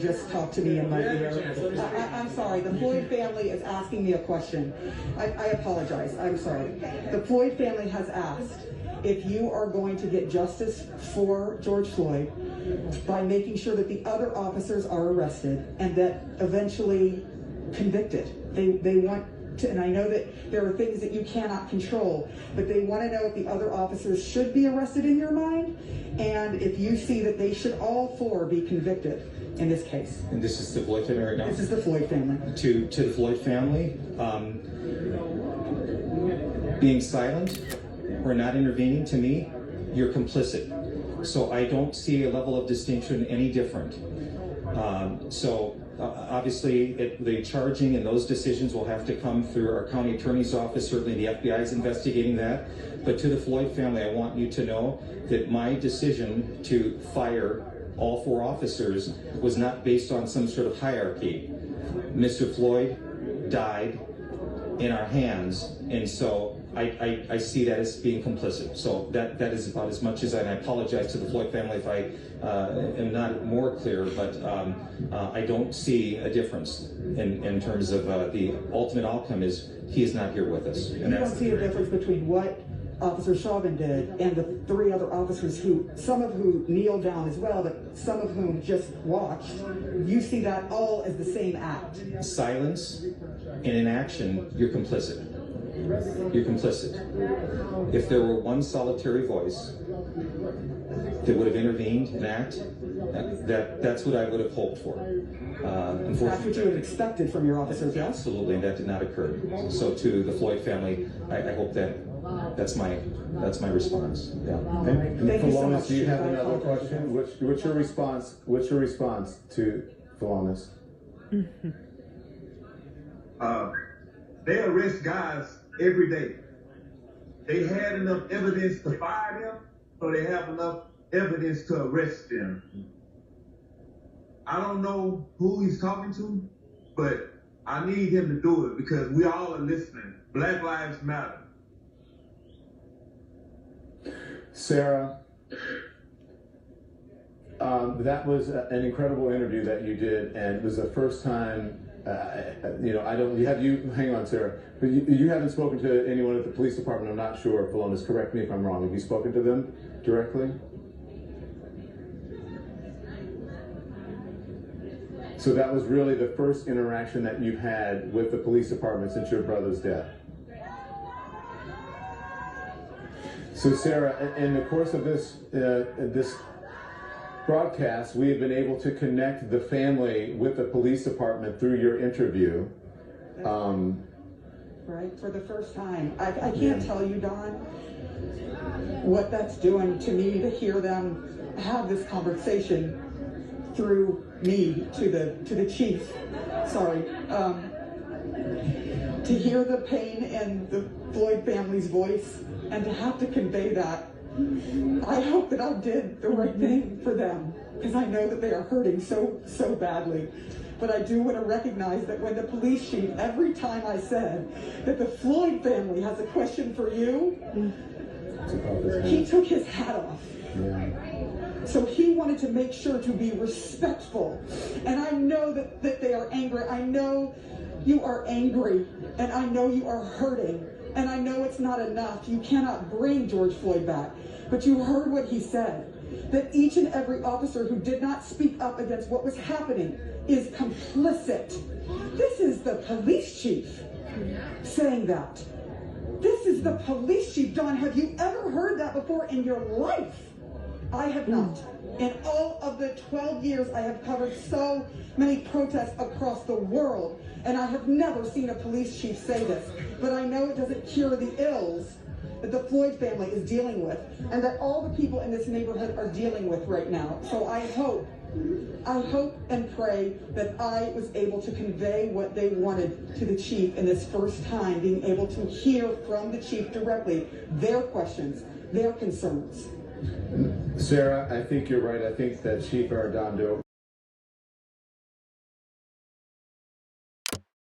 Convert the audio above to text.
Just talked to me in my ear. I'm sorry, the Floyd family is asking me a question. I apologize, I'm sorry. The Floyd family has asked if you are going to get justice for George Floyd by making sure that the other officers are arrested and that eventually convicted. They want to, and I know that there are things that you cannot control, but they want to know if the other officers should be arrested in your mind, and if you see that they should all four be convicted in this case. And this is the Floyd family right now? This is the Floyd family. To the Floyd family, being silent or not intervening, to me, you're complicit. So I don't see a level of distinction any different. Obviously, the charging and those decisions will have to come through our county attorney's office. Certainly the FBI is investigating that. But to the Floyd family, I want you to know that my decision to fire all four officers was not based on some sort of hierarchy. Mr. Floyd died in our hands, and so I see that as being complicit. So that is about as much as I apologize to the Floyd family if I am not more clear, but I don't see a difference in terms of the ultimate outcome is he is not here with us. You don't see a difference between what Officer Chauvin did and the three other officers who, some of whom kneeled down as well, but some of whom just watched. You see that all as the same act. Silence and inaction, you're complicit. You're complicit. If there were one solitary voice that would have intervened and act, that's what I would have hoped for. That's what you would have expected from your officers, yes? Absolutely, and that did not occur. So to the Floyd family, I hope that's my response. Yeah. And Thank you so much. do you have another question? What's your response? What's your response to Phalonis? They arrest guys every day. They had enough evidence to fire them, so they have enough evidence to arrest them. I don't know who he's talking to, but I need him to do it because we all are listening. Black Lives Matter. Sarah, that was an incredible interview that you did, and it was the first time. Hang on, Sarah. But you haven't spoken to anyone at the police department. I'm not sure. Phalonis, correct me if I'm wrong. Have you spoken to them directly? So that was really the first interaction that you've had with the police department since your brother's death. So Sarah, in the course of this broadcast, we have been able to connect the family with the police department through your interview. Right, for the first time. I can't tell you, Don, what that's doing to me to hear them have this conversation through me to the chief. Sorry. To hear the pain in the Floyd family's voice and to have to convey that. I hope that I did the right thing for them because I know that they are hurting so badly. But I do want to recognize that when the police chief, every time I said that the Floyd family has a question for you, he took his hat off. Yeah. So he wanted to make sure to be respectful. And I know that they are angry. I know you are angry, and I know you are hurting. And I know it's not enough. You cannot bring George Floyd back. But you heard what he said, that each and every officer who did not speak up against what was happening is complicit. This is the police chief saying that. This is the police chief. Don, have you ever heard that before in your life? I have not. In all of the 12 years I have covered so many protests across the world, and I have never seen a police chief say this. But I know it doesn't cure the ills that the Floyd family is dealing with, and that all the people in this neighborhood are dealing with right now. So I hope and pray that I was able to convey what they wanted to the chief in this first time, being able to hear from the chief directly their questions, their concerns. Sarah, I think you're right. I think that Chief Arredondo